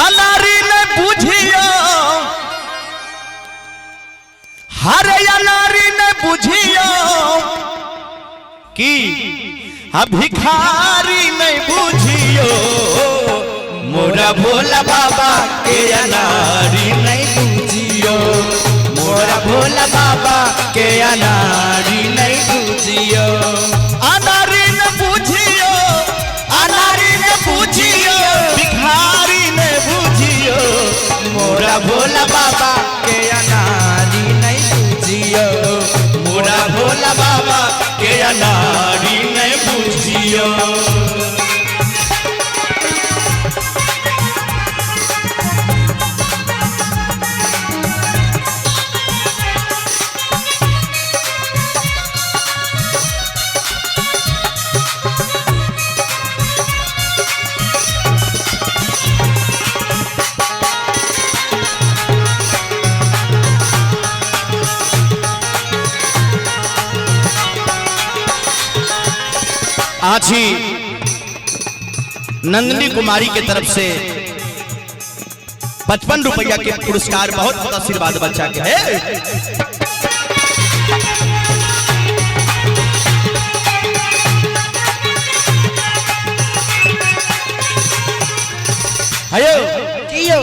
अनारी ने बुझियो हर अनारी ने बुझियो कि भिखारी नहीं बुझियो मोरा भोला बाबा के अनारी नहीं बुझियो मोरा भोला बाबा के अनारी नहीं बुझियो अनारी ने बुझियो भिखारी ने बुझियो मोरा भोला बाबा के अनारी नहीं बुझियो मोरा भोला बाबा के अनारी नहीं बुझियो आज ही नंदिनी कुमारी के तरफ से 55 रुपया के पुरस्कार बहुत बहुत आशीर्वाद बच्चा के है। कियो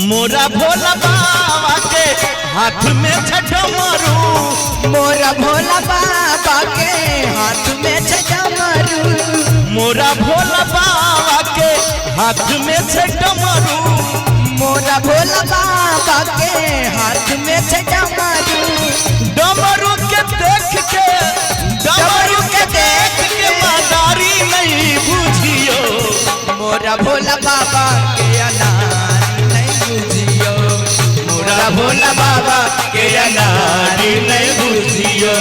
मोरा भोला बाबा के हाथ में छठा मारू मोरा भोला बाबा के हाथ में छठा मारू मोरा भोला बाबा के हाथ में छठा मारू मोरा भोला बाबा के हाथ में छठा मारू डमरू के देख के मदारी नहीं बुझियो मोरा भोला बाबा के अनारी नहीं बुझियो मोरा भोला बाबा के अनारी नहीं बुझियो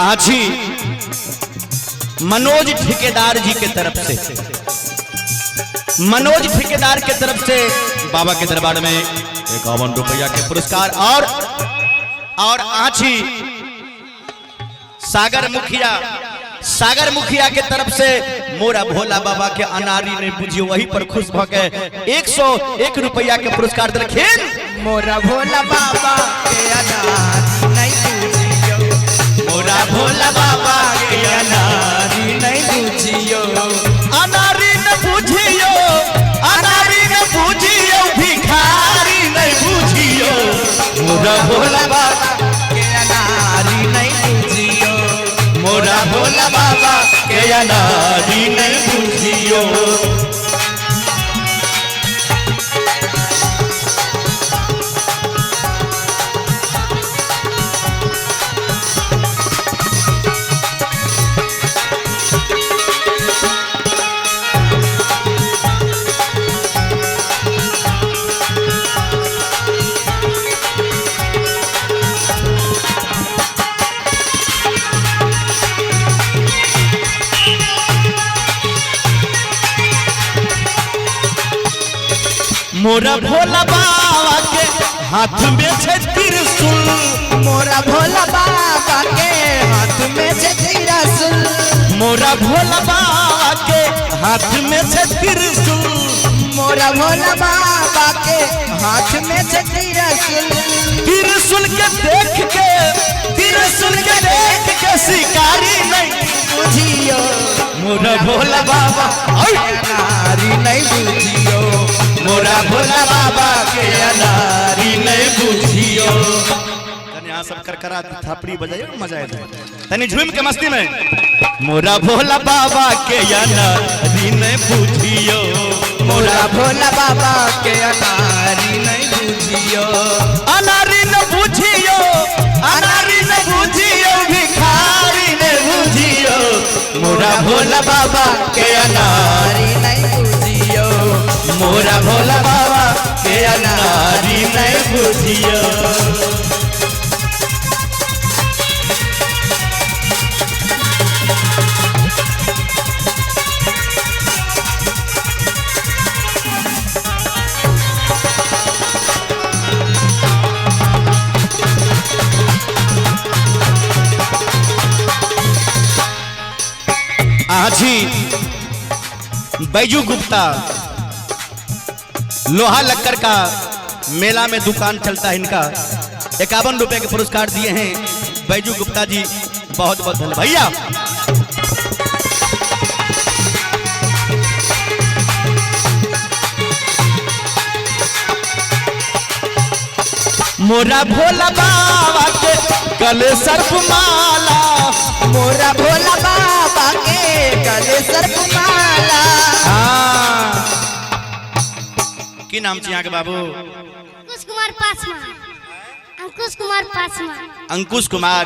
आज ही मनोज ठेकेदार जी के तरफ से बाबा के दरबार में 51 रुपया के पुरस्कार और आज ही सागर मुखिया के तरफ से मोरा भोला बाबा के अनारी ने बुझियो वही पर खुश भके 101 रुपया के पुरस्कार देलखिन मोरा भोला बाबा के अनारी नहीं बुझियो मोरा भोला बाबा के अनारी नहीं बुझियो अनारी न बुझियो भिखारी नहीं बुझियो मोरा भोला बाबा के अनारी नहीं बुझियो मोरा भोला बाबा के अनारी नहीं बुझियो मोरा भोला बाबा के हाथ में छे त्रिशूल मोरा भोला बाबा के हाथ में छे त्रिशूल मोरा भोला बाबा के हाथ में छे त्रिशूल मोरा भोला बाबा के हाथ में छे त्रिशूल के देख के शिकारी नहीं बुझियो मोरा भोला बाबा अनारी नहीं बुझियो मोरा भोला बाबा के अनारी नहीं बुझियो यहाँ सब करकरा थापड़ी बजाइए मजा आए तनी झूम के मस्ती में मोरा भोला बाबा के अनारी नहीं बुझियो मोरा भोला बाबा के अनारी नहीं बुझियो अनारी न बुझियो भिखारी ने बुझियो मोरा भोला बाबा के अनारी नहीं बुझियो मोरा भोला बाबा के अनारी नहीं बुझियो। आजी बैजू गुप्ता लोहा लक्कर का मेला में दुकान चलता है इनका, 51 रुपए के पुरस्कार दिए हैं बैजू गुप्ता जी, बहुत बहुत धन्यवाद भैया। मोरा भोला बाबा के गले सर्प माला, मोरा भोला बाबा के गले सर्प माला। की नाम चाहिए के बाबू? अंकुश कुमार पासवान। अंकुश कुमार पासवान। अंकुश कुमार।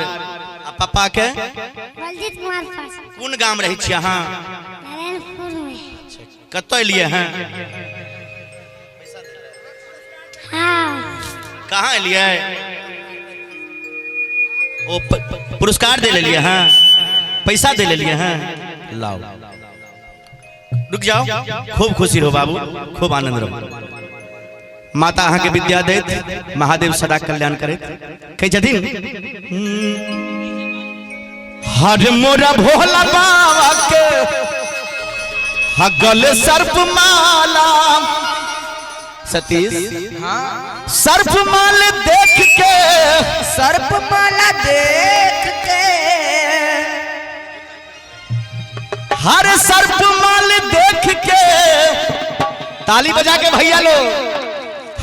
पापा के? बलजीत कुमार पासवान। कौन गांव रही छी अहाँ? नारायणपुर में। कत लिए हैं? हाँ। कहाँ लिए? ओ पुरस्कार दे ले लिए हैं, पैसा दे ले लिए हैं। लाओ रुक जाओ, खूब खुशी रहो बाबू, खूब आनंद रहो। माता अहाँ के विद्या देत, महादेव सदा कल्याण करे। कही जदीन हर मोरा भोला बाबा के गले सर्प माला। सतीश हाँ सर्प माल देख के, सर्प माला देख के, हर सर्प माल देख के, ताली बजा के भैया लोग,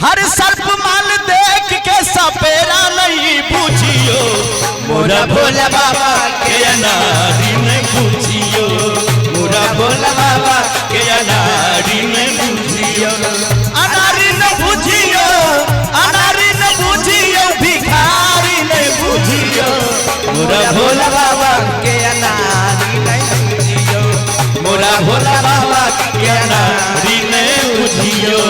हर सर्प माल देख के सपेरा नहीं पूछियो। मोरा भोला बाबा के अनारी नहीं पूछियो, मोरा भोला बाबा के अनारी नहीं पूछियो। अनारी न पूछियो, अनारी न पूछियो, भिखारी नहीं पूछियो। मोरा भोला बाबा के अनारी नहीं बुझियो, मोरा भोला बाबा के अनारी नहीं पूछियो।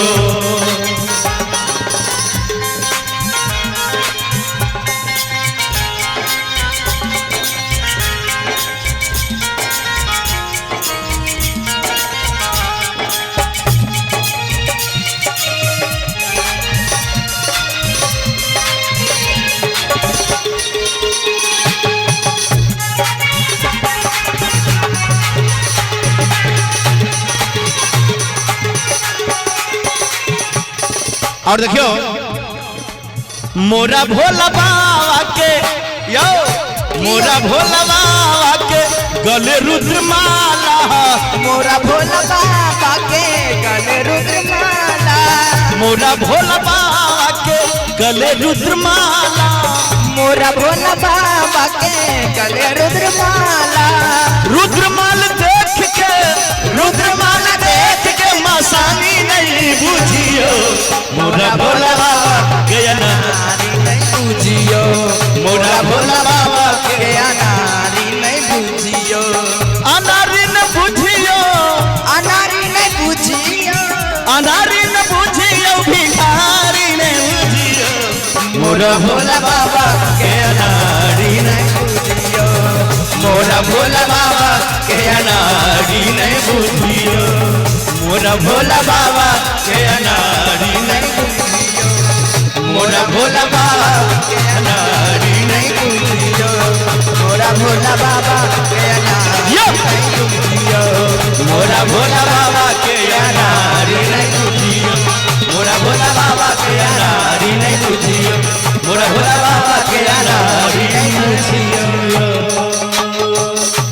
और देखियो मोरा भोला बाबा के, यो मोरा भोला बाबा के गले रुद्र माला, मोरा भोला बाबा के गले रुद्र माला, मोरा भोला बाबा के गले रुद्र माला, मोरा भोला बाबा के गले रुद्र माला। रुद्रमाल देख के, रुद्रमाल देख के मसानी नहीं बुझियो। मोरा भोला बाबा के अनारी नहीं बुझियो, मोरा भोला बाबा के अनारी नहीं बुझियो, अनारी न बुझियो, अनारी नहीं बुझियो, अनारी न बुझियो, भिखारी नहीं बुझियो। मोरा भोला बाबा के अनारी नहीं बुझियो, मोरा भोला बाबा के अनारी नहीं बुझियो, मोरा भोला बाबा के अनारी नहीं बुझियो, मोरा भोला बाबा के अनारी नहीं बुझियो, मोरा भोला बाबा